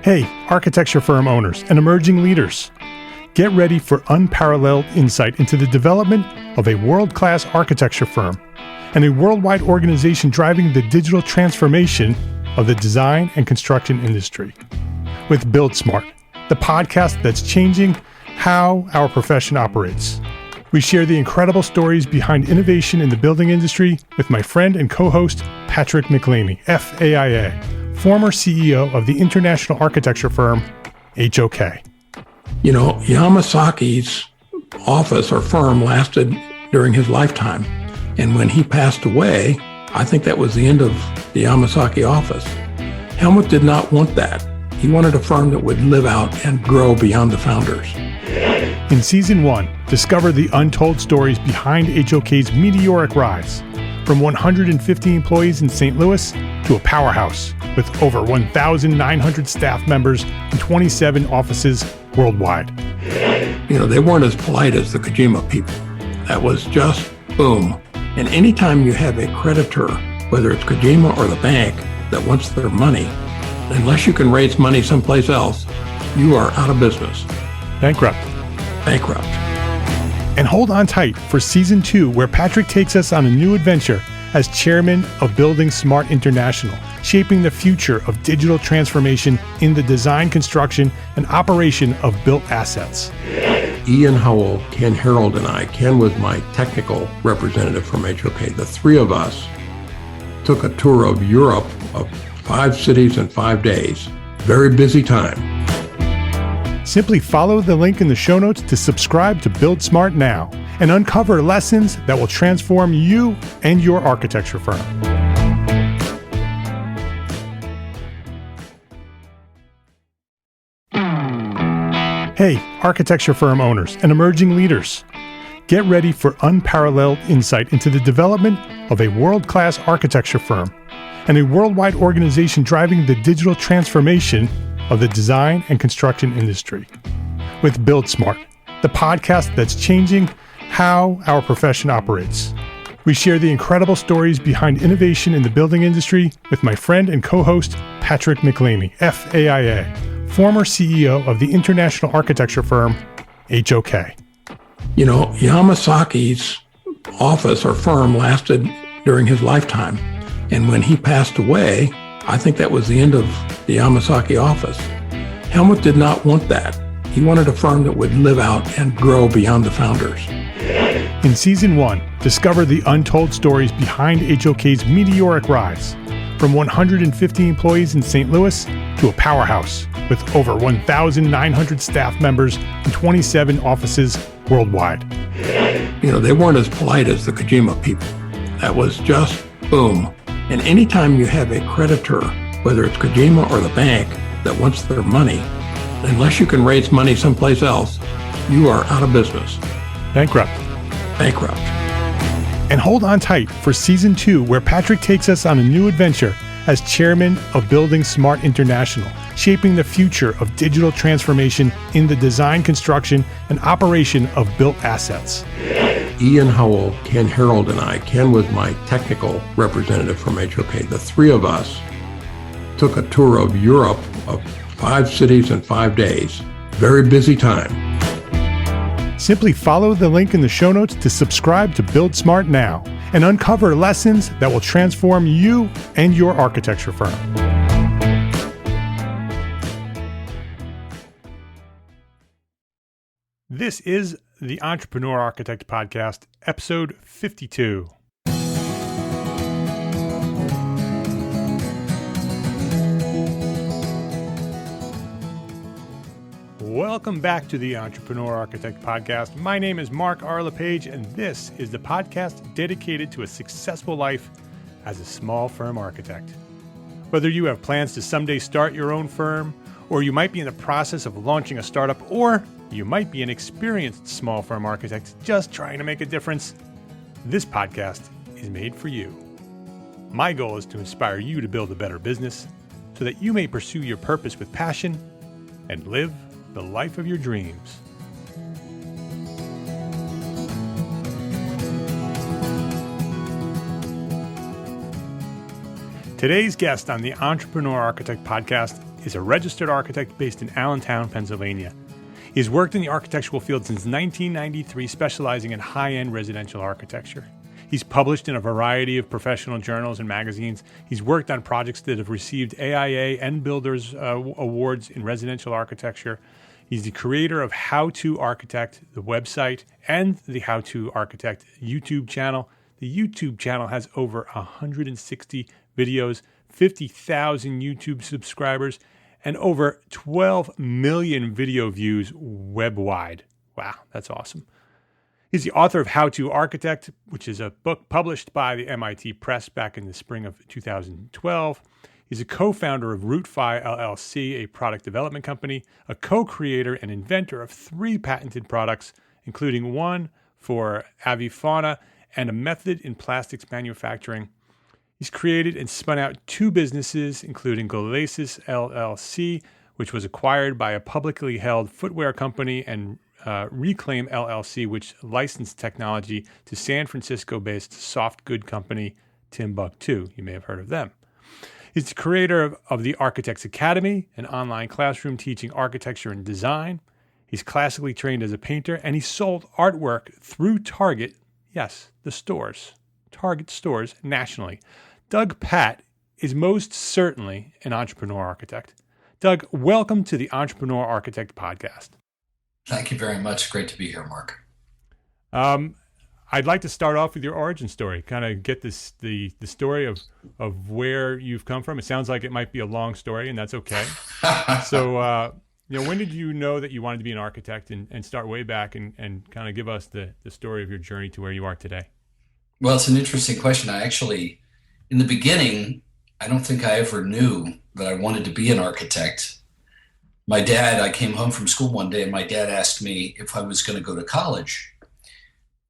Hey, architecture firm owners and emerging leaders. Get ready for unparalleled insight into the development of a world-class architecture firm and a worldwide organization driving the digital transformation of the design and construction industry. With Build Smart, the podcast that's changing how our profession operates. We share the incredible stories behind innovation in the building industry with my friend and co-host, Patrick McLeamy, FAIA, former CEO of the international architecture firm, HOK. You know, Yamasaki's office or firm lasted during his lifetime. And when he passed away, I think that was the end of the Yamasaki office. Helmut did not want that. He wanted a firm that would live out and grow beyond the founders. In Season 1, discover the untold stories behind HOK's meteoric rise, from 150 employees in St. Louis to a powerhouse with over 1,900 staff members and 27 offices worldwide. You know, they weren't as polite as the Kojima people. That was just boom. And anytime you have a creditor, whether it's Kojima or the bank, that wants their money, unless you can raise money someplace else, you are out of business. Bankrupt. And hold on tight for Season 2, where Patrick takes us on a new adventure as chairman of Building Smart International, shaping the future of digital transformation in the design, construction, and operation of built assets. Ian Howell, Ken Harold, and I, Ken was my technical representative from HOK. The three of us took a tour of Europe of 5 cities in 5 days. Very busy time. Simply follow the link in the show notes to subscribe to Build Smart now and uncover lessons that will transform you and your architecture firm. Hey, architecture firm owners and emerging leaders. Get ready for unparalleled insight into the development of a world-class architecture firm and a worldwide organization driving the digital transformation of the design and construction industry. With Build Smart, the podcast that's changing how our profession operates. We share the incredible stories behind innovation in the building industry with my friend and co-host, Patrick McLeamy, FAIA, former CEO of the international architecture firm, HOK. You know, Yamasaki's office or firm lasted during his lifetime. And when he passed away, I think that was the end of the Yamasaki office. Helmut did not want that. He wanted a firm that would live out and grow beyond the founders. In Season 1, discover the untold stories behind HOK's meteoric rise, from 150 employees in St. Louis to a powerhouse with over 1,900 staff members and 27 offices worldwide. You know, they weren't as polite as the Kojima people. That was just boom. And anytime you have a creditor, whether it's Kojima or the bank, that wants their money, unless you can raise money someplace else, you are out of business. Bankrupt. And hold on tight for Season 2, where Patrick takes us on a new adventure as chairman of Building Smart International, shaping the future of digital transformation in the design, construction, and operation of built assets. Ian Howell, Ken Harold, and I, Ken was my technical representative from HOK. The three of us took a tour of Europe of 5 cities in 5 days. Very busy time. Simply follow the link in the show notes to subscribe to Build Smart now and uncover lessons that will transform you and your architecture firm. This is the Entrepreneur Architect Podcast, episode 52. Welcome back to the Entrepreneur Architect Podcast. My name is Mark R. LePage, and this is the podcast dedicated to a successful life as a small firm architect. Whether you have plans to someday start your own firm, or you might be in the process of launching a startup, or you might be an experienced small firm architect just trying to make a difference, this podcast is made for you. My goal is to inspire you to build a better business so that you may pursue your purpose with passion and live the life of your dreams. Today's guest on the Entrepreneur Architect podcast is a registered architect based in Allentown, Pennsylvania. He's worked in the architectural field since 1993, specializing in high-end residential architecture. He's published in a variety of professional journals and magazines. He's worked on projects that have received AIA and Builders awards in residential architecture. He's the creator of HowToArchitect, the website, and the HowToArchitect YouTube channel. The YouTube channel has over 160 videos, 50,000 YouTube subscribers, and over 12 million video views web-wide. Wow, that's awesome. He's the author of How to Architect, which is a book published by the MIT Press back in the spring of 2012. He's a co-founder of RootFi LLC, a product development company, a co-creator and inventor of 3 patented products, including one for avifauna and a method in plastics manufacturing. He's created and spun out 2 businesses, including Golasis LLC, which was acquired by a publicly held footwear company, and Reclaim LLC, which licensed technology to San Francisco-based soft good company Timbuktu. You may have heard of them. He's the creator of the Architects Academy, an online classroom teaching architecture and design. He's classically trained as a painter, and he sold artwork through Target, yes, the stores, Target stores nationally. Doug Patt is most certainly an entrepreneur architect. Doug, welcome to the Entrepreneur Architect podcast. Thank you very much. Great to be here, Mark. I'd like to start off with your origin story, kind of get the story of where you've come from. It sounds like it might be a long story, and that's okay. So, when did you know that you wanted to be an architect, and start way back and kind of give us the story of your journey to where you are today? Well, it's an interesting question. I actually, in the beginning, I don't think I ever knew that I wanted to be an architect. My dad, I came home from school one day and my dad asked me if I was going to go to college.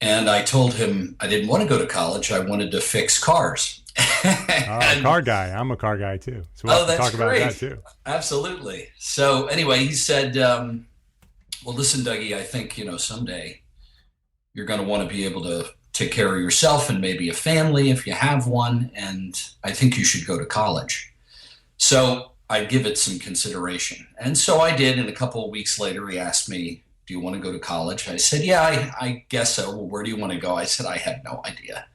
And I told him I didn't want to go to college. I wanted to fix cars. Car guy. I'm a car guy too. So we'll have to talk about that too. Absolutely. So anyway, he said, well, listen, Dougie, I think, someday you're going to want to be able to take care of yourself and maybe a family if you have one. And I think you should go to college. So I'd give it some consideration. And so I did. And a couple of weeks later, he asked me, do you want to go to college? I said, yeah, I guess so. Well, where do you want to go? I said, I have no idea.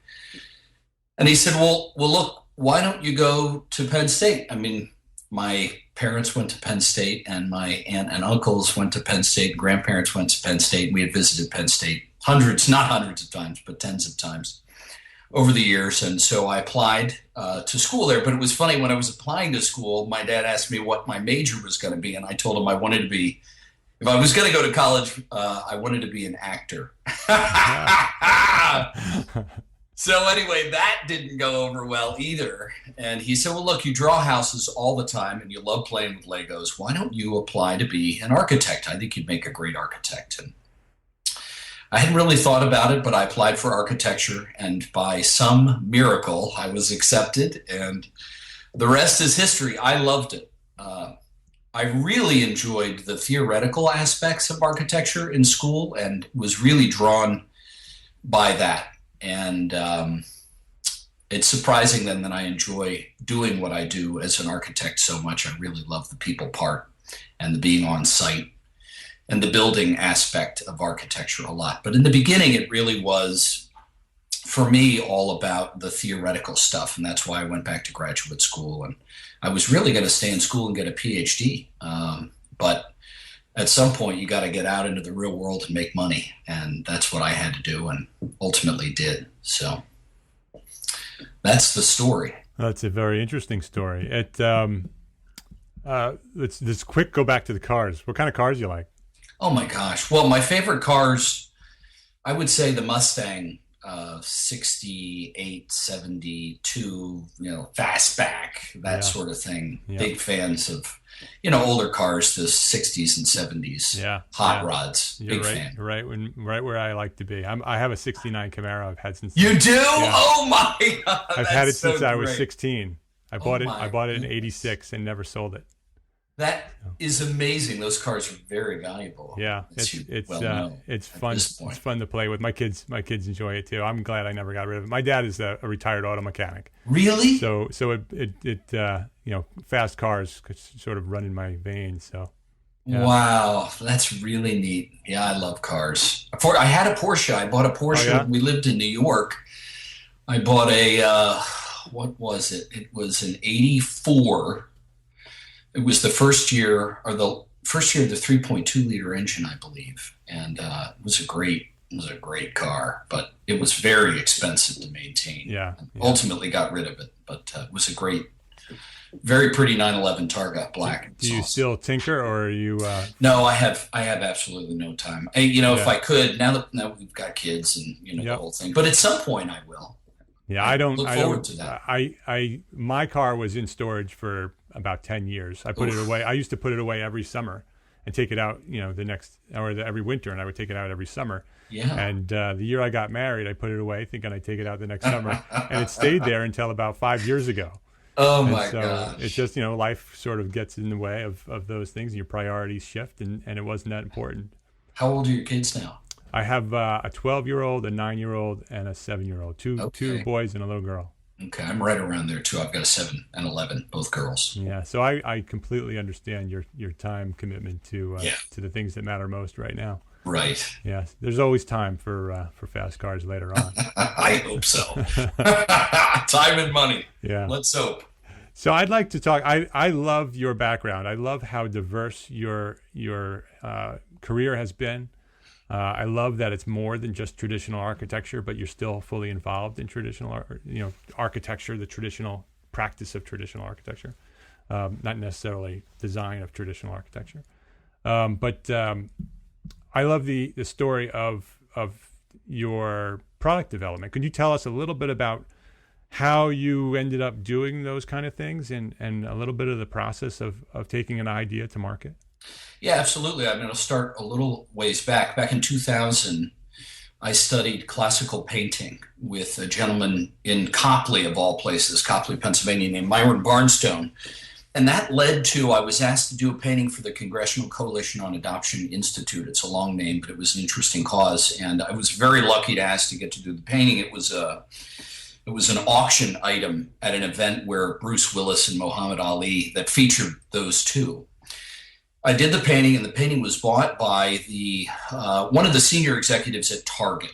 And he said, well, look, why don't you go to Penn State? I mean, my parents went to Penn State and my aunt and uncles went to Penn State. Grandparents went to Penn State. We had visited Penn State not hundreds of times, but tens of times over the years. And so I applied to school there. But it was funny, when I was applying to school, my dad asked me what my major was going to be. And I told him I wanted to be, if I was going to go to college, I wanted to be an actor. So anyway, that didn't go over well either. And he said, well, look, you draw houses all the time and you love playing with Legos. Why don't you apply to be an architect? I think you'd make a great architect. And I hadn't really thought about it, but I applied for architecture, and by some miracle, I was accepted, and the rest is history. I loved it. I really enjoyed the theoretical aspects of architecture in school and was really drawn by that. And it's surprising then that I enjoy doing what I do as an architect so much. I really love the people part and the being on site and the building aspect of architecture a lot. But in the beginning, it really was, for me, all about the theoretical stuff. And that's why I went back to graduate school. And I was really going to stay in school and get a PhD. But at some point, you got to get out into the real world and make money. And that's what I had to do and ultimately did. So that's the story. That's a very interesting story. Let's quick go back to the cars. What kind of cars do you like? Oh my gosh. Well, my favorite cars, I would say the Mustang 68, 72, fastback, that sort of thing. Yeah. Big fans of, older cars, the 60s and 70s. Yeah. Hot rods. You're big right, fan. Right where I like to be. I have a 69 Camaro I've had since. You do? Yeah. Oh my God. I've had it since I was 16. I bought it in 86 and never sold it. That is amazing. Those cars are very valuable. Yeah, it's fun. It's fun to play with. My kids enjoy it too. I'm glad I never got rid of it. My dad is a retired auto mechanic. Really? So fast cars sort of run in my veins. So. Yeah. Wow, that's really neat. Yeah, I love cars. I had a Porsche. I bought a Porsche. Oh, yeah? We lived in New York. I bought a what was it? It was an '84. It was the first year of the 3.2 liter engine, I believe, and it was a great car, but it was very expensive to maintain. Yeah. Ultimately got rid of it, but it was a very pretty 911 Targa black. Do you still tinker, or are you? No, I have absolutely no time. If I could, now we've got kids and the whole thing, but at some point I will. Yeah, I don't look forward to that. My car was in storage for about 10 years. I put it away. I used to put it away every summer and take it out, every winter, and I would take it out every summer. Yeah. And the year I got married, I put it away thinking I'd take it out the next summer, and it stayed there until about 5 years ago. Oh my gosh. It's just, life sort of gets in the way of those things, and your priorities shift, and it wasn't that important. How old are your kids now? I have a 12-year-old, a 9-year-old, and a 7-year-old. Two boys and a little girl. Okay, I'm right around there too. I've got a 7 and 11, both girls. Yeah, so I completely understand your time commitment to the things that matter most right now. Right. Yeah, there's always time for fast cars later on. I hope so. Time and money. Yeah. Let's hope. So I'd like to talk. I love your background. I love how diverse your career has been. I love that it's more than just traditional architecture, but you're still fully involved in traditional, architecture, the traditional practice of traditional architecture, not necessarily design of traditional architecture. But I love the story of your product development. Could you tell us a little bit about how you ended up doing those kind of things and a little bit of the process of taking an idea to market? Yeah, absolutely. I'm going to start a little ways back. Back in 2000, I studied classical painting with a gentleman in Copley, of all places, Copley, Pennsylvania, named Myron Barnstone. And that led to, I was asked to do a painting for the Congressional Coalition on Adoption Institute. It's a long name, but it was an interesting cause. And I was very lucky to ask to get to do the painting. It was an auction item at an event where Bruce Willis and Muhammad Ali that featured those two. I did the painting, and the painting was bought by one of the senior executives at Target.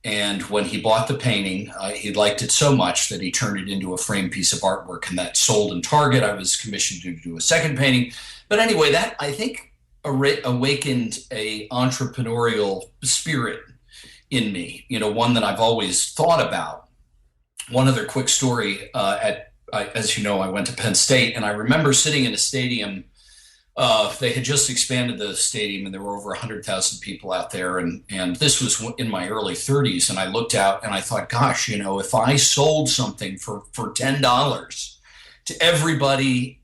And when he bought the painting, he liked it so much that he turned it into a framed piece of artwork, and that sold in Target. I was commissioned to do a second painting. But anyway, that, I think, awakened a entrepreneurial spirit in me, one that I've always thought about. One other quick story, as you know, I went to Penn State, and I remember sitting in a stadium. They had just expanded the stadium, and there were over 100,000 people out there. And this was in my early 30s. And I looked out and I thought, gosh, if I sold something for $10 to everybody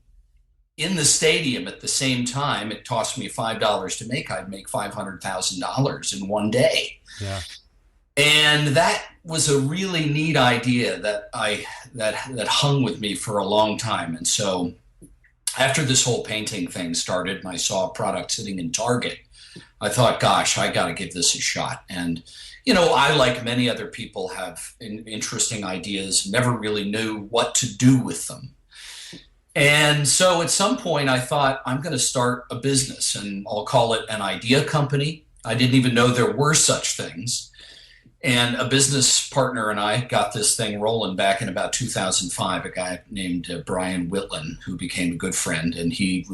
in the stadium at the same time, it cost me $5 to make. I'd make $500,000 in one day. Yeah. And that was a really neat idea that that hung with me for a long time. And so after this whole painting thing started and I saw a product sitting in Target, I thought, gosh, I got to give this a shot. And, I, like many other people, have interesting ideas, never really knew what to do with them. And so at some point I thought, I'm going to start a business, and I'll call it an idea company. I didn't even know there were such things. And a business partner and I got this thing rolling back in about 2005, a guy named Brian Whitland, who became a good friend. And he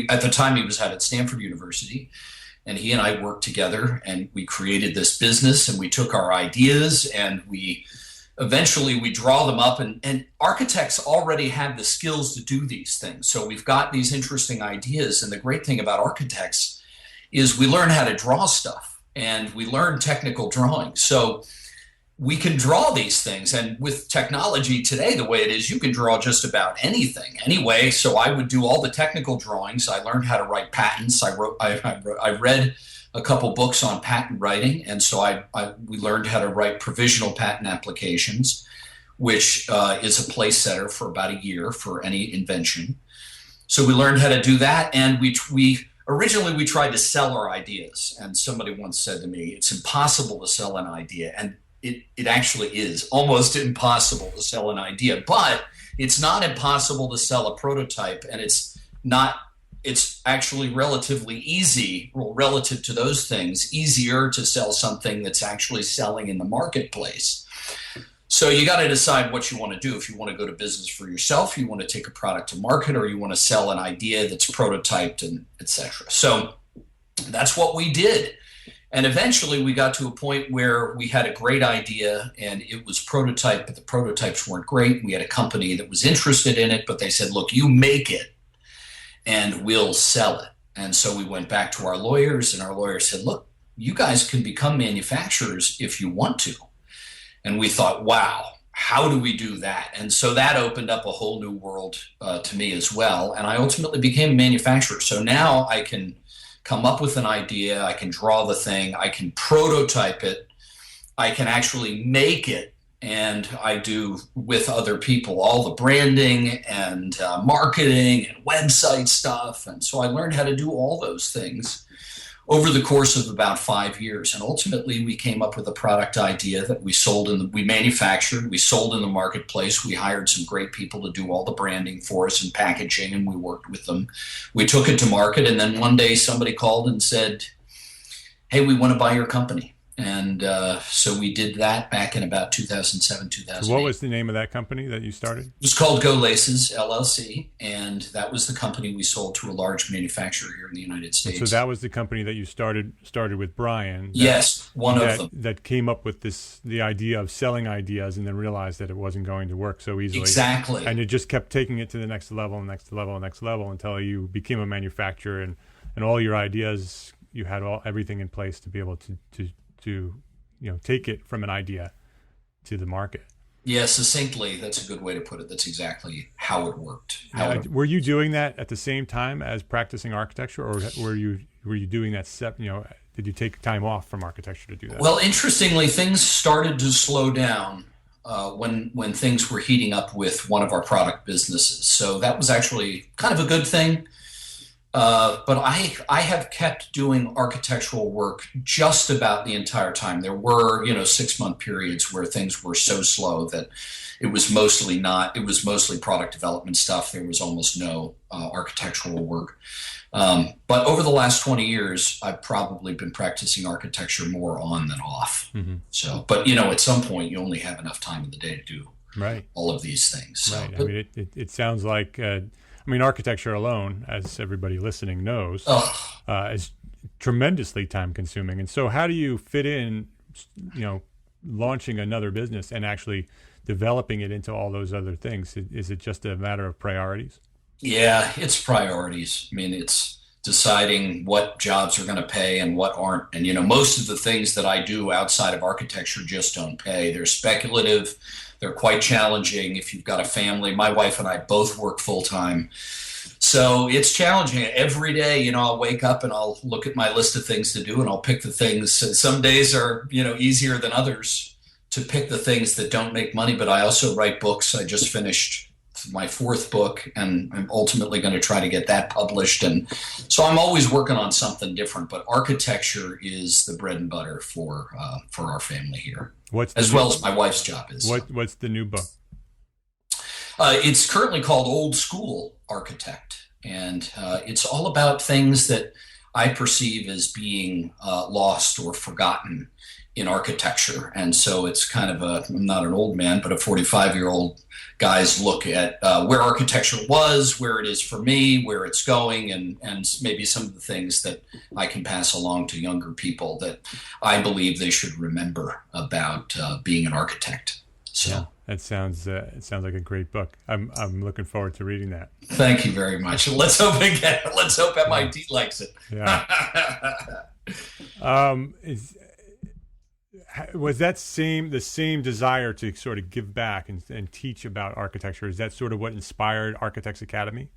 at the time he was out at Stanford University, and he and I worked together, and we created this business, and we took our ideas and we draw them up, and architects already have the skills to do these things. So we've got these interesting ideas. And the great thing about architects is we learn how to draw stuff. And we learn technical drawing. So we can draw these things. And with technology today, the way it is, you can draw just about anything. Anyway, so I would do all the technical drawings. I learned how to write patents. I read a couple books on patent writing. And so we learned how to write provisional patent applications, which is a place setter for about a year for any invention. So we learned how to do that, and we originally we tried to sell our ideas. And somebody once said to me, "It's impossible to sell an idea," and it actually is almost impossible to sell an idea. But it's not impossible to sell a prototype, and it's actually relatively easy, relative to those things, easier to sell something that's actually selling in the marketplace. So you got to decide what you want to do. If you want to go to business for yourself, you want to take a product to market, or you want to sell an idea that's prototyped, and et cetera. So that's what we did. And eventually we got to a point where we had a great idea and it was prototype, but the prototypes weren't great. We had a company that was interested in it, but they said, "Look, you make it and we'll sell it." And so we went back to our lawyers, and our lawyers said, "Look, you guys can become manufacturers if you want to." And we thought, wow, how do we do that? And so that opened up a whole new world to me as well. And I ultimately became a manufacturer. So now I can come up with an idea, I can draw the thing, I can prototype it, I can actually make it, and I do with other people all the branding and marketing and website stuff. And so I learned how to do all those things over the course of about 5 years. And ultimately we came up with a product idea that we we manufactured, we sold in the marketplace. We hired some great people to do all the branding for us and packaging, and we worked with them. We took it to market, and then one day somebody called and said, "Hey, we want to buy your company." And so we did that back in about 2007, 2008. So what was the name of that company that you started? It was called Go Laces, LLC, and that was the company we sold to a large manufacturer here in the United States. And so that was the company that you started with Brian. Yes, one of them. That came up with the idea of selling ideas, and then realized that it wasn't going to work so easily. Exactly. And you just kept taking it to the next level, next level, next level, until you became a manufacturer, and all your ideas, you had everything in place to be able to take it from an idea to the market. Yeah, succinctly, that's a good way to put it. That's exactly how it worked. Were you doing that at the same time as practicing architecture, or were you doing that did you take time off from architecture to do that? Well, interestingly, things started to slow down when things were heating up with one of our product businesses. So that was actually kind of a good thing. But I have kept doing architectural work just about the entire time. There were, 6-month periods where things were so slow that it was mostly product development stuff. There was almost no architectural work. But over the last 20 years, I've probably been practicing architecture more on than off. Mm-hmm. So, but at some point you only have enough time in the day to do all of these things. So, right. I mean, it sounds like, architecture alone, as everybody listening knows, is tremendously time consuming. And so how do you fit in, launching another business and actually developing it into all those other things? Is it just a matter of priorities? Yeah, it's priorities. I mean, it's deciding what jobs are going to pay and what aren't. And, most of the things that I do outside of architecture just don't pay. They're speculative. They're quite challenging if you've got a family. My wife and I both work full time. So it's challenging. Every day, I'll wake up and I'll look at my list of things to do, and I'll pick the things. Some days are, easier than others to pick the things that don't make money. But I also write books. I just finished my 4th book, and I'm ultimately going to try to get that published. And so I'm always working on something different, but architecture is the bread and butter for our family here, as well as my wife's job is. What's the new book? It's currently called Old School Architect, and it's all about things that I perceive as being lost or forgotten in architecture. And so it's kind of I'm not an old man, but a 45-year-old guy's look at where architecture was, where it is for me, where it's going, and maybe some of the things that I can pass along to younger people that I believe they should remember about being an architect. So yeah, it sounds like a great book. I'm looking forward to reading that. Thank you very much. Let's hope MIT likes it. Yeah. Was that the same desire to sort of give back and teach about architecture? Is that sort of what inspired Architects Academy?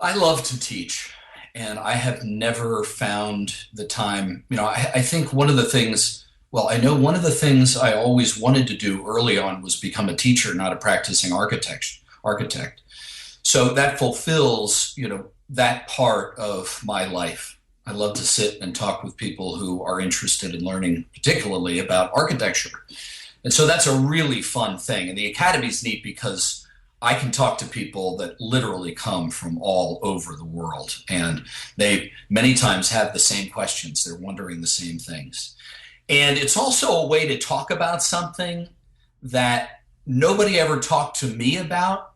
I love to teach, and I have never found the time. I think one of the things I always wanted to do early on was become a teacher, not a practicing architect. So that fulfills, that part of my life. I love to sit and talk with people who are interested in learning, particularly about architecture. And so that's a really fun thing. And the Academy's neat because I can talk to people that literally come from all over the world. And they many times have the same questions. They're wondering the same things. And it's also a way to talk about something that nobody ever talked to me about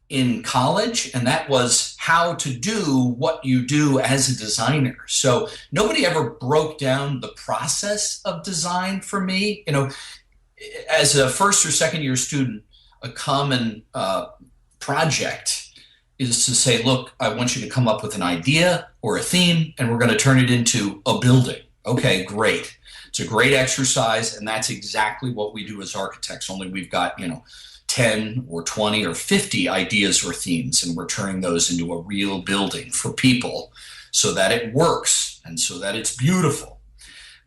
in college, and that was how to do what you do as a designer. So nobody ever broke down the process of design for me. As a first or second year student, a common project is to say, look, I want you to come up with an idea or a theme, and we're going to turn it into a building. Okay, great. It's a great exercise, and that's exactly what we do as architects, only we've got, 10 or 20 or 50 ideas or themes, and we're turning those into a real building for people so that it works and so that it's beautiful.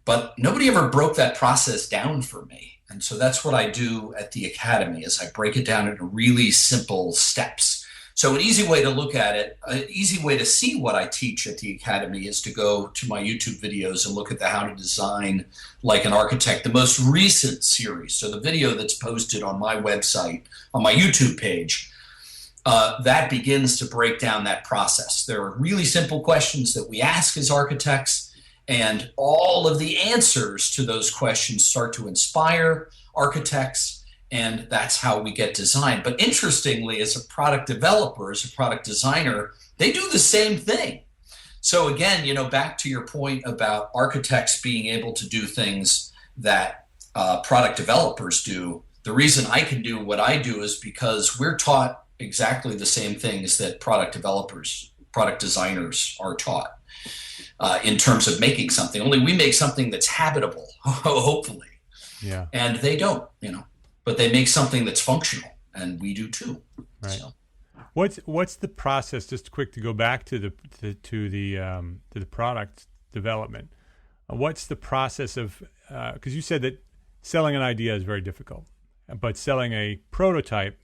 But nobody ever broke that process down for me. And so that's what I do at the Academy, is I break it down into really simple steps. So an easy way to look at it, an easy way to see what I teach at the Academy is to go to my YouTube videos and look at the How to Design Like an Architect, the most recent series. So the video that's posted on my website, on my YouTube page, that begins to break down that process. There are really simple questions that we ask as architects, and all of the answers to those questions start to inspire architects. And that's how we get design. But interestingly, as a product developer, as a product designer, they do the same thing. So again, back to your point about architects being able to do things that product developers do, the reason I can do what I do is because we're taught exactly the same things that product developers, product designers are taught in terms of making something. Only we make something that's habitable, hopefully. Yeah. And they don't, but they make something that's functional, and we do too. Right. So. What's the process? Just quick to go back to the product development. What's the process of? Because you said that selling an idea is very difficult, but selling a prototype,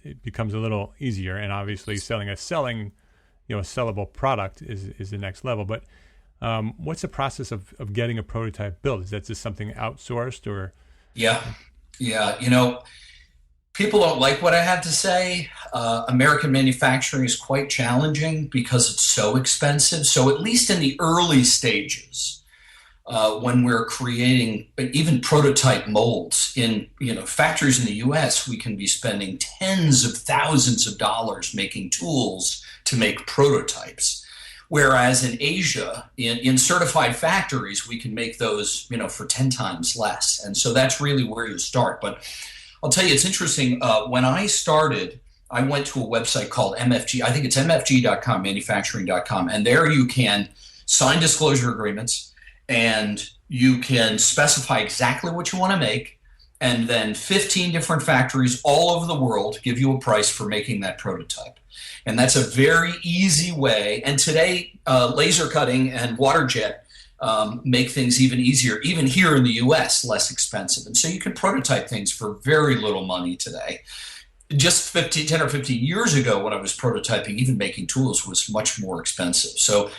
it becomes a little easier, and obviously selling a sellable product is the next level. But what's the process of getting a prototype built? Is that just something outsourced or? Yeah. People don't like what I have to say. American manufacturing is quite challenging because it's so expensive. So at least in the early stages, when we're creating even prototype molds in factories in the US, we can be spending tens of thousands of dollars making tools to make prototypes. Whereas in Asia, in certified factories, we can make those, for 10 times less. And so that's really where you start. But I'll tell you, it's interesting. When I started, I went to a website called MFG. I think it's mfg.com, manufacturing.com. And there you can sign disclosure agreements, and you can specify exactly what you want to make. And then 15 different factories all over the world give you a price for making that prototype. And that's a very easy way. And today, laser cutting and water jet make things even easier, even here in the US, less expensive. And so you can prototype things for very little money today. Just 10 or 15 years ago, when I was prototyping, even making tools was much more expensive. So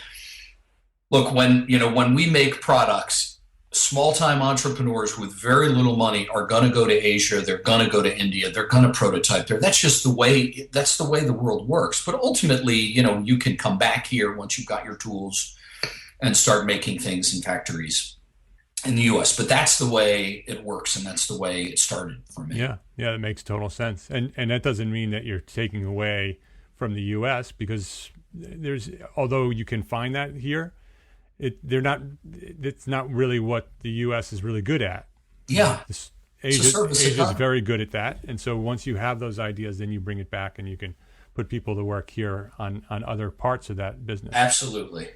look, when we make products, small-time entrepreneurs with very little money are going to go to Asia. They're going to go to India. They're going to prototype there. That's just the way. That's the way the world works. But ultimately, you can come back here once you've got your tools and start making things in factories in the U.S. But that's the way it works, and that's the way it started for me. Yeah, that makes total sense. And that doesn't mean that you're taking away from the U.S. because although you can find that here. It's not really what the U.S. is really good at. Yeah. Asia is very good at that. And so once you have those ideas, then you bring it back and you can put people to work here on other parts of that business. Absolutely.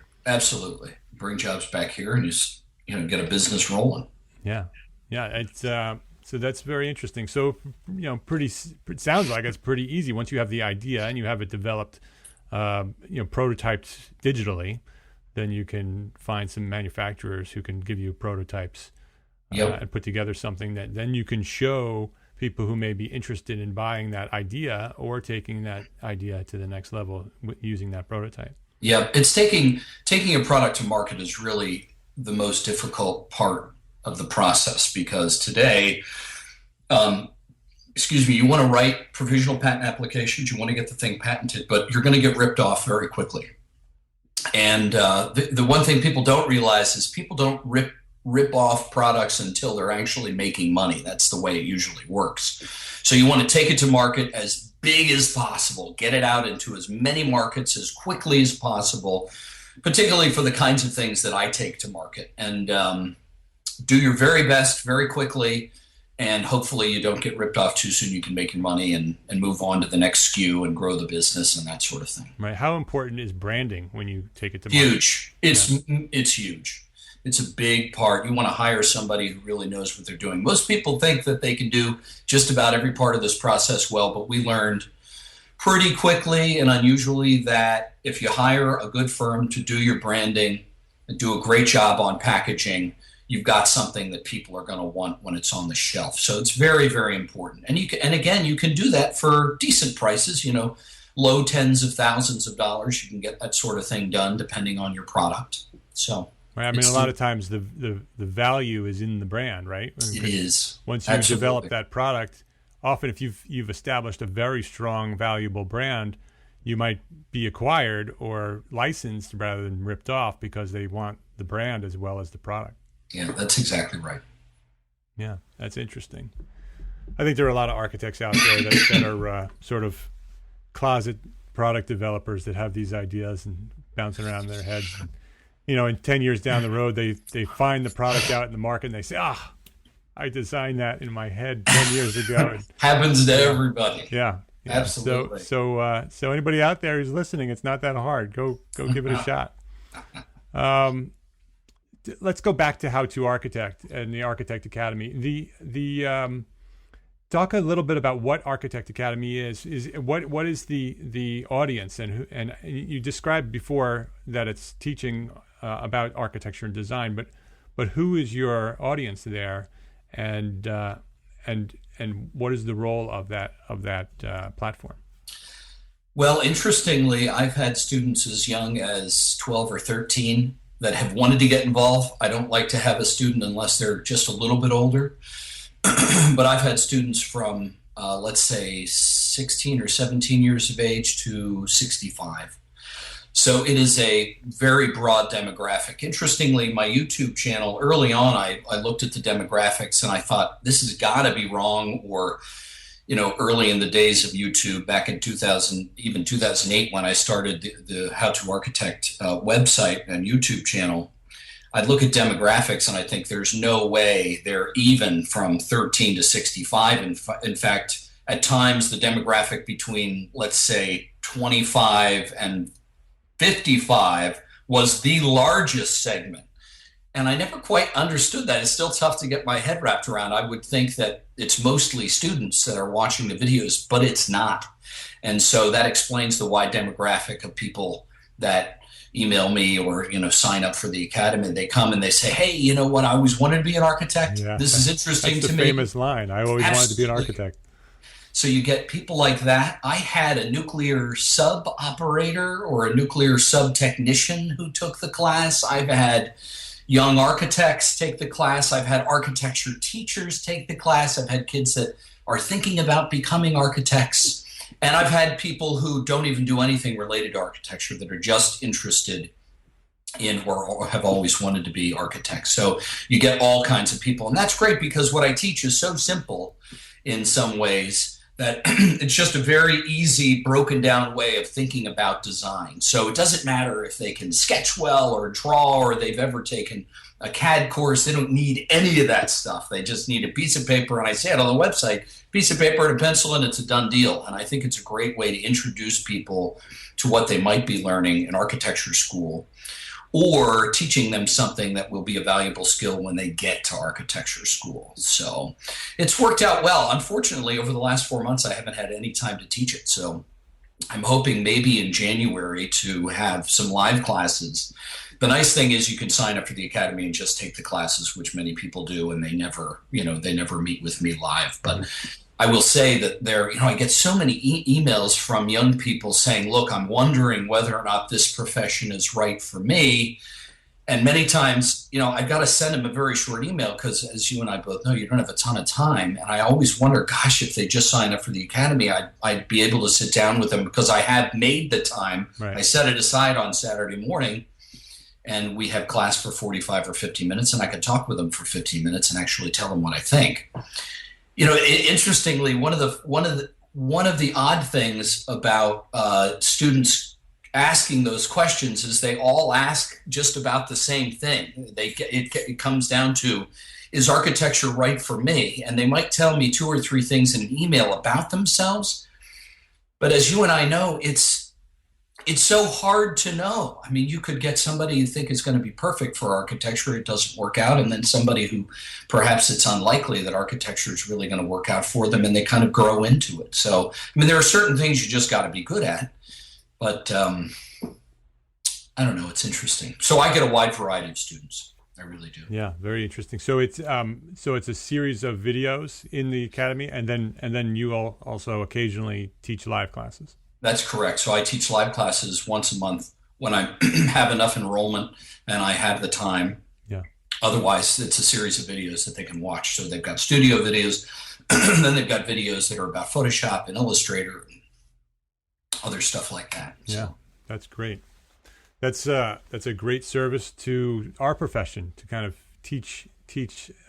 Bring jobs back here and just, get a business rolling. Yeah. It's, so that's very interesting. So, it sounds like it's pretty easy once you have the idea and you have it developed, prototyped digitally. Then you can find some manufacturers who can give you prototypes and put together something that then you can show people who may be interested in buying that idea or taking that idea to the next level using that prototype. Yeah, it's taking a product to market is really the most difficult part of the process, because today, you want to write provisional patent applications, you want to get the thing patented, but you're going to get ripped off very quickly. And the one thing people don't realize is people don't rip off products until they're actually making money. That's the way it usually works. So you want to take it to market as big as possible, get it out into as many markets as quickly as possible, particularly for the kinds of things that I take to market, and do your very best very quickly. And hopefully you don't get ripped off too soon. You can make your money and move on to the next SKU and grow the business and that sort of thing. Right. How important is branding when you take it to market? Huge. It's huge. It's a big part. You want to hire somebody who really knows what they're doing. Most people think that they can do just about every part of this process well, but we learned pretty quickly and unusually that if you hire a good firm to do your branding and do a great job on packaging, you've got something that people are going to want when it's on the shelf. So it's very, very important. And you can do that for decent prices, low tens of thousands of dollars. You can get that sort of thing done depending on your product. So right. I mean, a lot of times the value is in the brand, right? It is. Once you develop that product, often if you've established a very strong, valuable brand, you might be acquired or licensed rather than ripped off because they want the brand as well as the product. Yeah, that's exactly right. Yeah, that's interesting. I think there are a lot of architects out there that are sort of closet product developers that have these ideas and bouncing around in their heads. And, in 10 years down the road, they find the product out in the market and they say, I designed that in my head 10 years ago. Happens to everybody. Yeah. Absolutely. So anybody out there who's listening, it's not that hard. Go give it a shot. Let's go back to HowToArchitect and the Architect Academy. The talk a little bit about what Architect Academy is. What is the audience, and you described before that it's teaching about architecture and design, but who is your audience there, and what is the role of that platform? Well, interestingly, I've had students as young as 12 or 13 that have wanted to get involved. I don't like to have a student unless they're just a little bit older. But I've had students from, let's say, 16 or 17 years of age to 65. So it is a very broad demographic. Interestingly, my YouTube channel, early on, I looked at the demographics and I thought, this has got to be wrong. Or, early in the days of YouTube, back in 2000, even 2008, when I started the HowToArchitect website and YouTube channel, I'd look at demographics and I think there's no way they're even from 13 to 65. In fact, at times the demographic between, let's say, 25 and 55 was the largest segment. And I never quite understood that. It's still tough to get my head wrapped around. I would think that it's mostly students that are watching the videos, but it's not. And so that explains the wide demographic of people that email me or, sign up for the academy. They come and they say, hey, you know what? I always wanted to be an architect. Yeah, this is interesting to me. That's the famous line. I always wanted to be an architect. So you get people like that. I had a nuclear sub operator or a nuclear sub technician who took the class. I've had young architects take the class. I've had architecture teachers take the class. I've had kids that are thinking about becoming architects. And I've had people who don't even do anything related to architecture that are just interested in or have always wanted to be architects. So you get all kinds of people. And that's great because what I teach is so simple in some ways that it's just a very easy, broken down way of thinking about design. So it doesn't matter if they can sketch well or draw or they've ever taken a CAD course. They don't need any of that stuff. They just need a piece of paper. And I say it on the website, piece of paper and a pencil, and it's a done deal. And I think it's a great way to introduce people to what they might be learning in architecture school, or teaching them something that will be a valuable skill when they get to architecture school. So it's worked out well. Unfortunately, over the last 4 months, I haven't had any time to teach it. So I'm hoping maybe in January to have some live classes. The nice thing is you can sign up for the academy and just take the classes, which many people do, and they never meet with me live. But I will say that I get so many emails from young people saying, look, I'm wondering whether or not this profession is right for me. And many times, I've got to send them a very short email because, as you and I both know, you don't have a ton of time. And I always wonder, gosh, if they just signed up for the academy, I'd be able to sit down with them because I have made the time. Right. I set it aside on Saturday morning, and we have class for 45 or 50 minutes, and I can talk with them for 15 minutes and actually tell them what I think. Interestingly, one of the odd things about students asking those questions is they all ask just about the same thing. It comes down to, is architecture right for me? And they might tell me 2 or 3 things in an email about themselves. But as you and I know, it's so hard to know. I mean, you could get somebody you think is going to be perfect for architecture. It doesn't work out. And then somebody who perhaps it's unlikely that architecture is really going to work out for them, and they kind of grow into it. So, I mean, there are certain things you just got to be good at. But I don't know. It's interesting. So I get a wide variety of students. I really do. Yeah, very interesting. So it's a series of videos in the academy, and then you also occasionally teach live classes. That's correct. So I teach live classes once a month when I have enough enrollment and I have the time. Yeah. Otherwise, it's a series of videos that they can watch. So they've got studio videos, and then they've got videos that are about Photoshop and Illustrator, other stuff like that. So. Yeah, that's great. That's a great service to our profession, to kind of teach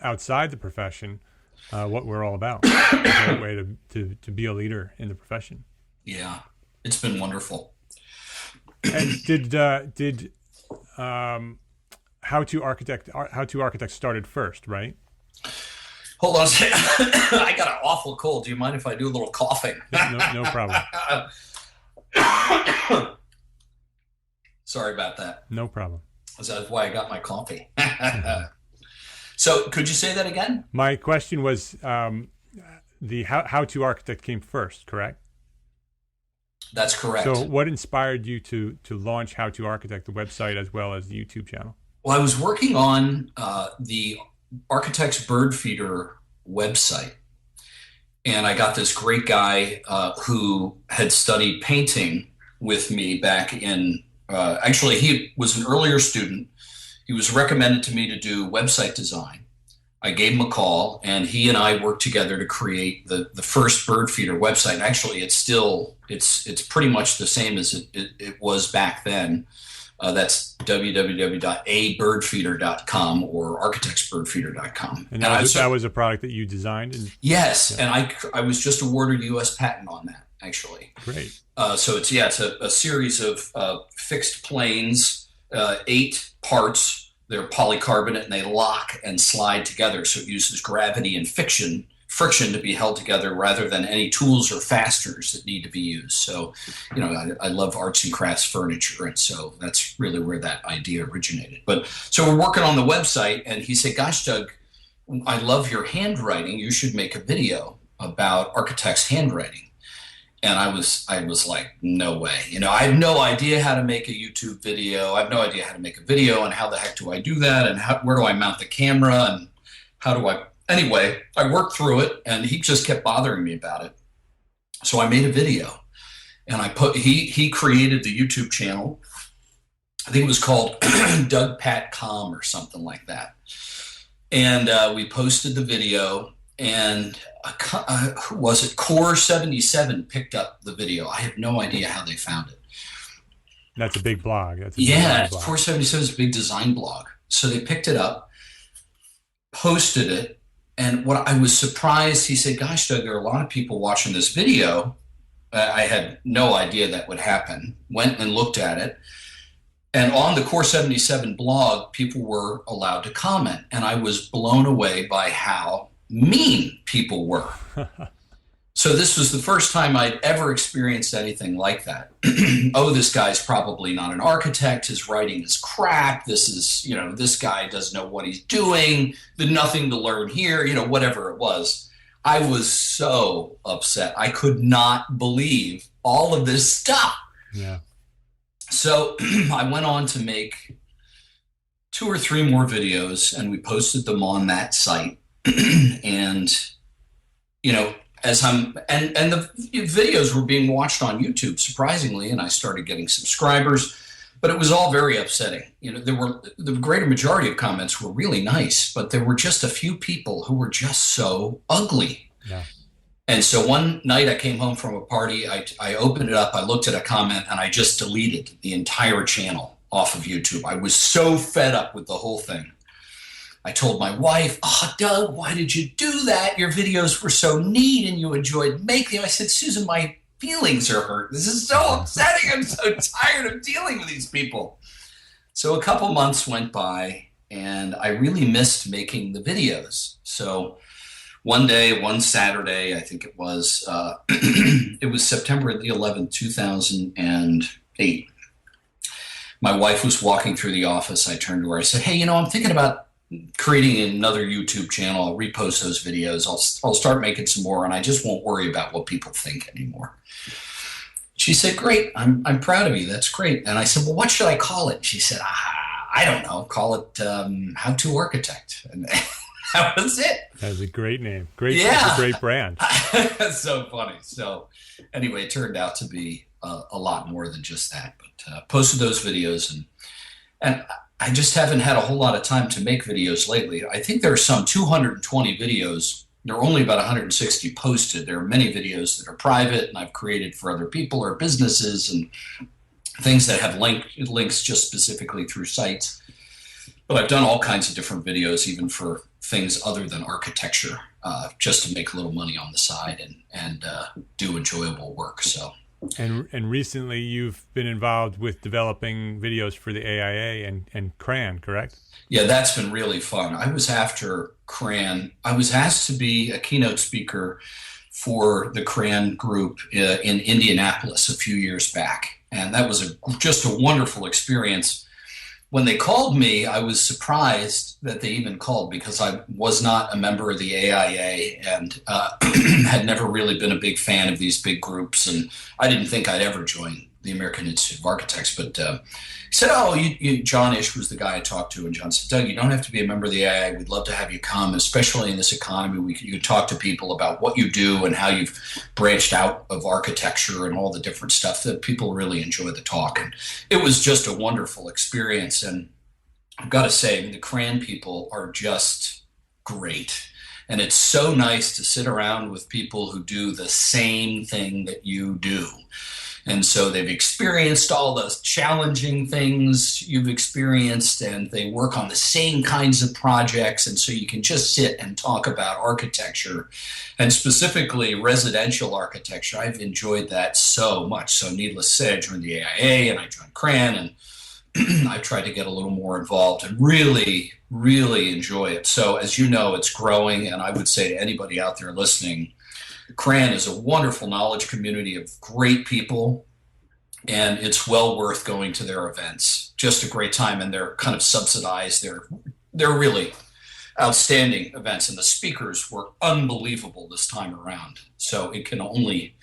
outside the profession what we're all about. It's a great way to be a leader in the profession. Yeah, it's been wonderful. And did HowToArchitect started first, right? Hold on a second. I got an awful cold. Do you mind if I do a little coughing? No problem. Sorry about that. No problem. That's why I got my coffee. So could you say that again? My question was the HowToArchitect came first, correct? That's correct. So what inspired you to launch HowToArchitect, the website, as well as the YouTube channel? Well, I was working on the Architect's Bird Feeder website. And I got this great guy who had studied painting with me back in, actually, he was an earlier student. He was recommended to me to do website design. I gave him a call, and he and I worked together to create the first bird feeder website. And actually, it's pretty much the same as it was back then. That's www.abirdfeeder.com or architectsbirdfeeder.com. And that was a product that you designed? Yes, yeah. And I was just awarded a U.S. patent on that, actually. Great. So it's a series of fixed planes, 8 parts. They're polycarbonate, and they lock and slide together. So it uses gravity and friction to be held together rather than any tools or fasteners that need to be used. So, I love arts and crafts furniture. And so that's really where that idea originated. But so we're working on the website, and he said, gosh, Doug, I love your handwriting. You should make a video about architects' handwriting. And I was like, no way. I have no idea how to make a YouTube video. I have no idea how to make a video, and how the heck do I do that? And where do I mount the camera? And how do I... Anyway, I worked through it, and he just kept bothering me about it. So I made a video, and he created the YouTube channel. I think it was called Doug Patt Com or something like that. And we posted the video, and who was it? Core 77 picked up the video. I have no idea how they found it. That's a big blog. Core 77 is a big design blog. So they picked it up, posted it, and what I was surprised, he said, gosh, Doug, there are a lot of people watching this video. I had no idea that would happen. Went and looked at it. And on the Core 77 blog, people were allowed to comment. And I was blown away by how mean people were. So this was the first time I'd ever experienced anything like that. Oh, this guy's probably not an architect. His writing is crap. This guy doesn't know what he's doing. There's nothing to learn here, whatever it was. I was so upset. I could not believe all of this stuff. Yeah. So I went on to make 2 or 3 more videos, and we posted them on that site. And, and the videos were being watched on YouTube, surprisingly, and I started getting subscribers, but it was all very upsetting. The greater majority of comments were really nice, but there were just a few people who were just so ugly. Yeah. And so one night I came home from a party, I opened it up, I looked at a comment, and I just deleted the entire channel off of YouTube. I was so fed up with the whole thing. I told my wife, "Oh, Doug, why did you do that? Your videos were so neat and you enjoyed making them." I said, "Susan, my feelings are hurt. This is so upsetting. I'm so tired of dealing with these people." So a couple months went by, and I really missed making the videos. So one day, one Saturday, I think it was September the 11th, 2008. My wife was walking through the office. I turned to her. I said, "Hey, I'm thinking about creating another YouTube channel. I'll repost those videos. I'll start making some more, and I just won't worry about what people think anymore." She said, "Great. I'm proud of you. That's great." And I said, "Well, what should I call it?" She said, "I don't know. Call it HowToArchitect." And that was it. That was a great name. Great, yeah. A great brand. That's so funny. So anyway, it turned out to be a lot more than just that. But posted those videos, and I just haven't had a whole lot of time to make videos lately. I think there are some 220 videos. There are only about 160 posted. There are many videos that are private, and I've created for other people or businesses, and things that have links just specifically through sites. But I've done all kinds of different videos, even for things other than architecture, just to make a little money on the side and do enjoyable work. So. And recently you've been involved with developing videos for the AIA and CRAN, correct? Yeah, that's been really fun. I was after CRAN. I was asked to be a keynote speaker for the CRAN group in Indianapolis a few years back. And that was just a wonderful experience. When they called me, I was surprised that they even called, because I was not a member of the AIA and had never really been a big fan of these big groups. And I didn't think I'd ever join the American Institute of Architects. But he said, "Oh, John Ish was the guy I talked to." And John said, "Doug, you don't have to be a member of the AIA. We'd love to have you come, especially in this economy. You talk to people about what you do and how you've branched out of architecture and all the different stuff that people really enjoy the talk." And it was just a wonderful experience. And I've got to say, the CRAN people are just great. And it's so nice to sit around with people who do the same thing that you do. And so they've experienced all the challenging things you've experienced, and they work on the same kinds of projects. And so you can just sit and talk about architecture, and specifically residential architecture. I've enjoyed that so much. So needless to say, I joined the AIA and I joined CRAN, and I tried to get a little more involved and really, really enjoy it. So as you know, it's growing. And I would say to anybody out there listening, CRAN is a wonderful knowledge community of great people, and it's well worth going to their events. Just a great time, and they're kind of subsidized. They're really outstanding events, and the speakers were unbelievable this time around. So it can only,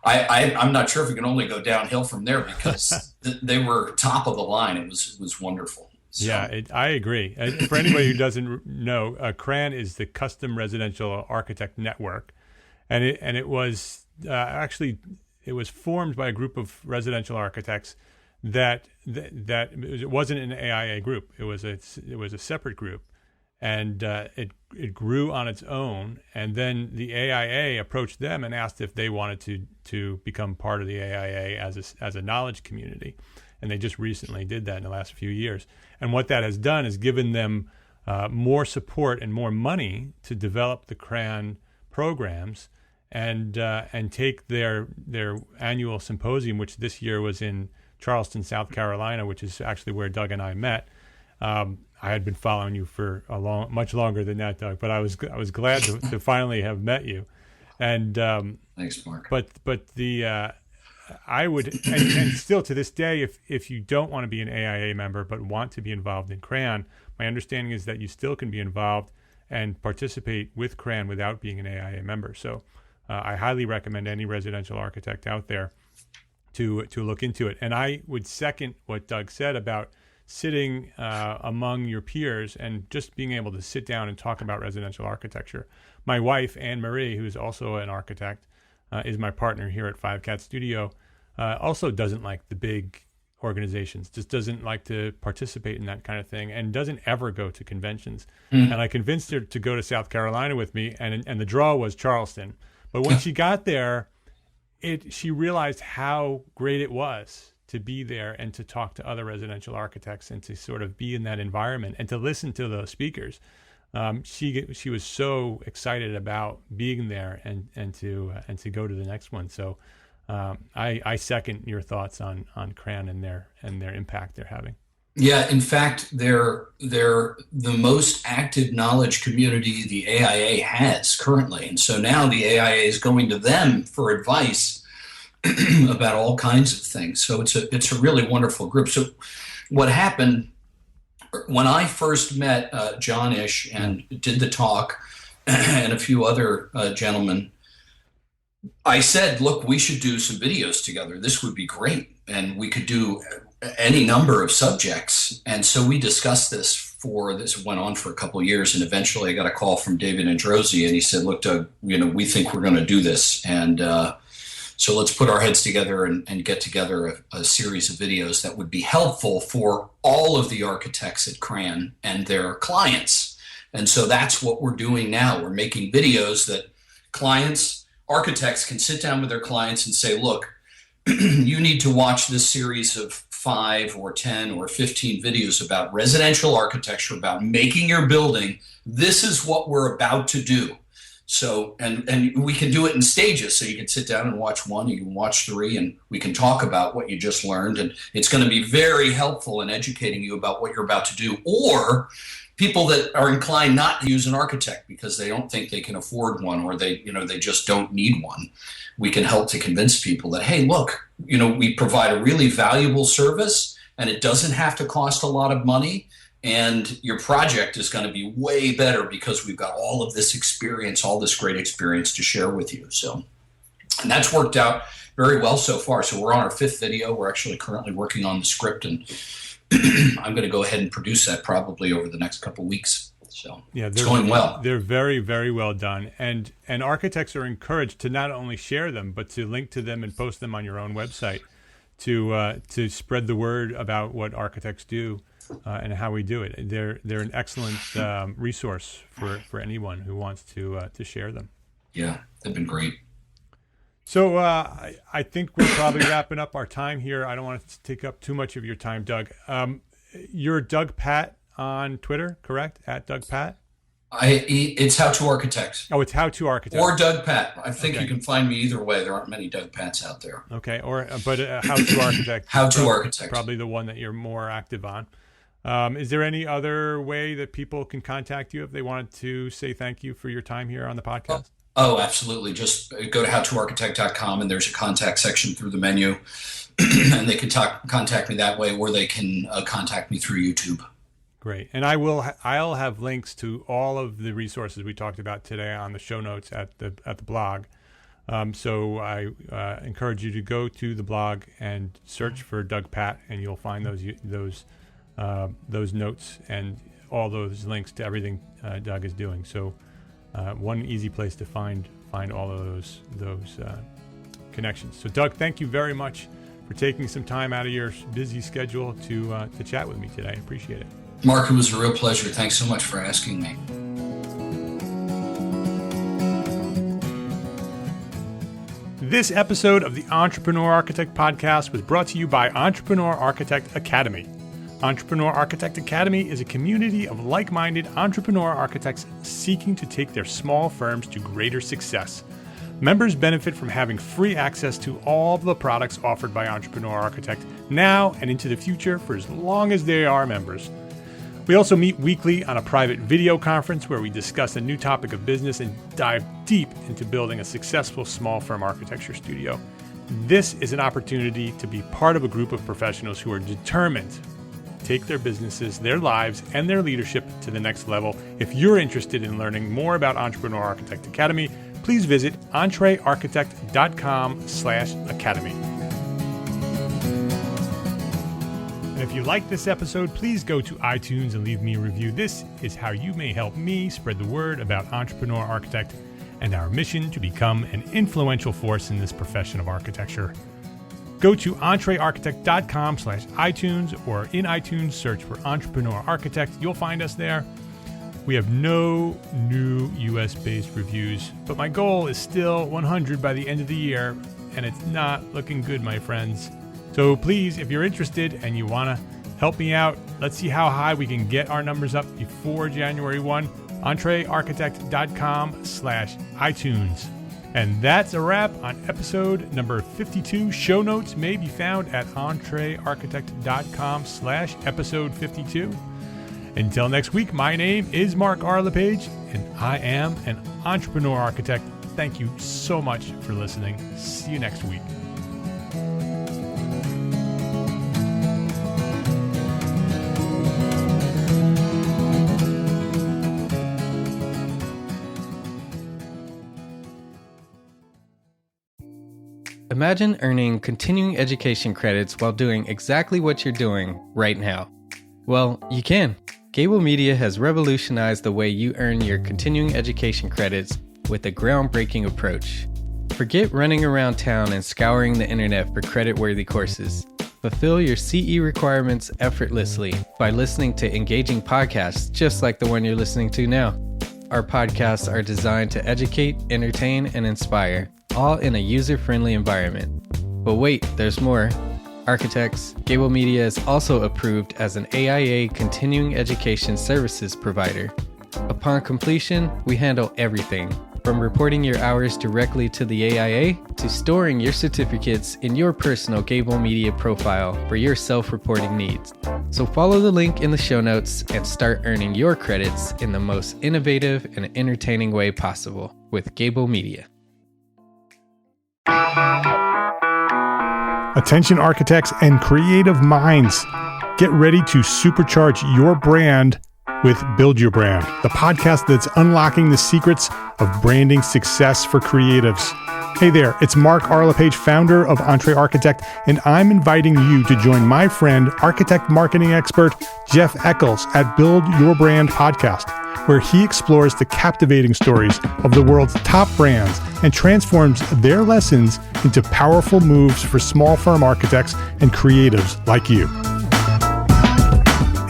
I'm not sure if it can only go downhill from there, because they were top of the line. It was wonderful. So. Yeah, I agree. For anybody who doesn't know, CRAN is the Custom Residential Architect Network. And it was actually formed by a group of residential architects that it wasn't an AIA group. It was a separate group, and it grew on its own. And then the AIA approached them and asked if they wanted to become part of the AIA as a knowledge community, and they just recently did that in the last few years. And what that has done is given them more support and more money to develop the CRAN programs. And take their annual symposium, which this year was in Charleston, South Carolina, which is actually where Doug and I met. I had been following you for much longer than that, Doug, but I was glad to finally have met you. And thanks, Mark. But the I would and still to this day, if you don't want to be an AIA member but want to be involved in CRAN, my understanding is that you still can be involved and participate with CRAN without being an AIA member. So. I highly recommend any residential architect out there to look into it. And I would second what Doug said about sitting among your peers and just being able to sit down and talk about residential architecture. my wife, Anne Marie, who's also an architect, is my partner here at 5Cat Studio, also doesn't like the big organizations, just doesn't like to participate in that kind of thing, and doesn't ever go to conventions. And I convinced her to go to South Carolina with me, and the draw was Charleston. But when she got there, she realized how great it was to be there and to talk to other residential architects and to sort of be in that environment and to listen to those speakers. She was so excited about being there and to go to the next one. So I second your thoughts on CRAN and their impact they're having. Yeah, in fact, they're the most active knowledge community the AIA has currently. And so now the AIA is going to them for advice about all kinds of things. So it's a really wonderful group. So what happened when I first met John Ish and did the talk and a few other gentlemen, I said, look, we should do some videos together. This would be great. And we could do any number of subjects. And so we discussed this went on for a couple of years. And eventually I got a call from David Androsi, and he said, look, Doug, we think we're going to do this. And so let's put our heads together and get together a series of videos that would be helpful for all of the architects at CRAN and their clients. And so that's what we're doing now. We're making videos that architects can sit down with their clients and say, look, you need to watch this series of 5 or 10 or 15 videos about residential architecture, about making your building. This is what we're about to do. So, and we can do it in stages. So you can sit down and watch 1, you can watch 3, and we can talk about what you just learned. And it's going to be very helpful in educating you about what you're about to do. Or people that are inclined not to use an architect because they don't think they can afford one, or they just don't need one. We can help to convince people that, hey, look, we provide a really valuable service, and it doesn't have to cost a lot of money. And your project is going to be way better because we've got all of this experience, all this great experience to share with you. So, and that's worked out very well so far. So we're on our 5th video. We're actually currently working on the script, and I'm going to go ahead and produce that probably over the next couple of weeks. So yeah, it's going well. They're very, very well done. And architects are encouraged to not only share them, but to link to them and post them on your own website to spread the word about what architects do. And how we do it. They're an excellent resource for anyone who wants to share them. Yeah, they've been great. So I think we're probably wrapping up our time here. I don't want to take up too much of your time, Doug. You're Doug Patt on Twitter, correct? At Doug Patt? It's HowToArchitect. Oh, it's HowToArchitect. Or Doug Patt. I think you can find me either way. There aren't many Doug Patts out there. Okay, but HowToArchitect. HowToArchitect. Probably the one that you're more active on. Is there any other way that people can contact you if they wanted to say thank you for your time here on the podcast? Oh, absolutely. Just go to howtoarchitect.com, and there's a contact section through the menu, and they can contact me that way, or they can contact me through YouTube. Great. And I'll have links to all of the resources we talked about today on the show notes at the blog. So I encourage you to go to the blog and search for Doug Patt, and you'll find those notes and all those links to everything Doug is doing. So one easy place to find all of those connections. So Doug, thank you very much for taking some time out of your busy schedule to chat with me today. I appreciate it. Mark, it was a real pleasure. Thanks so much for asking me. This episode of the Entrepreneur Architect Podcast was brought to you by Entrepreneur Architect Academy. Entrepreneur Architect Academy is a community of like-minded entrepreneur architects seeking to take their small firms to greater success. Members benefit from having free access to all of the products offered by Entrepreneur Architect now and into the future for as long as they are members. We also meet weekly on a private video conference where we discuss a new topic of business and dive deep into building a successful small firm architecture studio. This is an opportunity to be part of a group of professionals who are determined to take their businesses, their lives, and their leadership to the next level. If you're interested in learning more about Entrepreneur Architect Academy, please visit entrearchitect.com/academy. And if you like this episode, please go to iTunes and leave me a review. This is how you may help me spread the word about Entrepreneur Architect and our mission to become an influential force in this profession of architecture. Go to entrearchitect.com/iTunes, or in iTunes, search for Entrepreneur Architect. You'll find us there. We have no new US-based reviews, but my goal is still 100 by the end of the year, and it's not looking good, my friends. So please, if you're interested and you want to help me out, let's see how high we can get our numbers up before January 1. entrearchitect.com/iTunes. And that's a wrap on episode number 52. Show notes may be found at entrearchitect.com/episode 52. Until next week, my name is Mark R. LePage, and I am an Entrepreneur Architect. Thank you so much for listening. See you next week. Imagine earning continuing education credits while doing exactly what you're doing right now. Well, you can. Gable Media has revolutionized the way you earn your continuing education credits with a groundbreaking approach. Forget running around town and scouring the internet for credit-worthy courses. Fulfill your CE requirements effortlessly by listening to engaging podcasts just like the one you're listening to now. Our podcasts are designed to educate, entertain, and inspire, all in a user-friendly environment. But wait, there's more. Architects, Gable Media is also approved as an AIA continuing education services provider. Upon completion, we handle everything, from reporting your hours directly to the AIA to storing your certificates in your personal Gable Media profile for your self-reporting needs. So follow the link in the show notes and start earning your credits in the most innovative and entertaining way possible with Gable Media. Attention architects and creative minds, get ready to supercharge your brand with Build Your Brand, the podcast that's unlocking the secrets of branding success for creatives. Hey there, it's Mark R. LePage, founder of EntreArchitect, and I'm inviting you to join my friend, architect marketing expert Jeff Eccles at Build Your Brand podcast, where he explores the captivating stories of the world's top brands and transforms their lessons into powerful moves for small firm architects and creatives like you.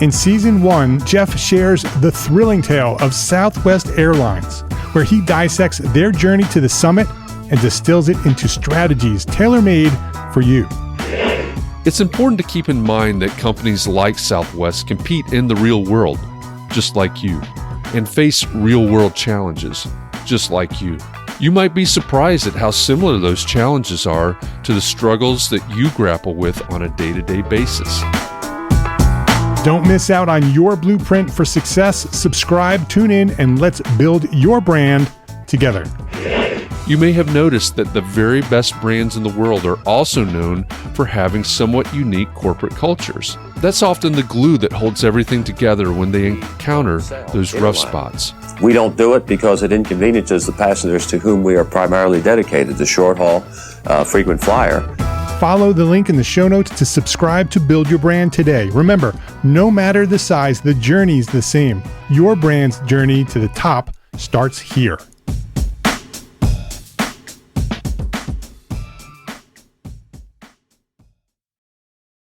In Season 1, Jeff shares the thrilling tale of Southwest Airlines, where he dissects their journey to the summit and distills it into strategies tailor-made for you. It's important to keep in mind that companies like Southwest compete in the real world, just like you, and face real-world challenges, just like you. You might be surprised at how similar those challenges are to the struggles that you grapple with on a day-to-day basis. Don't miss out on your blueprint for success. Subscribe, tune in, and let's build your brand together. You may have noticed that the very best brands in the world are also known for having somewhat unique corporate cultures. That's often the glue that holds everything together when they encounter those rough spots. We don't do it because it inconveniences the passengers to whom we are primarily dedicated, the short haul, frequent flyer. Follow the link in the show notes to subscribe to Build Your Brand today. Remember, no matter the size, the journey's the same. Your brand's journey to the top starts here.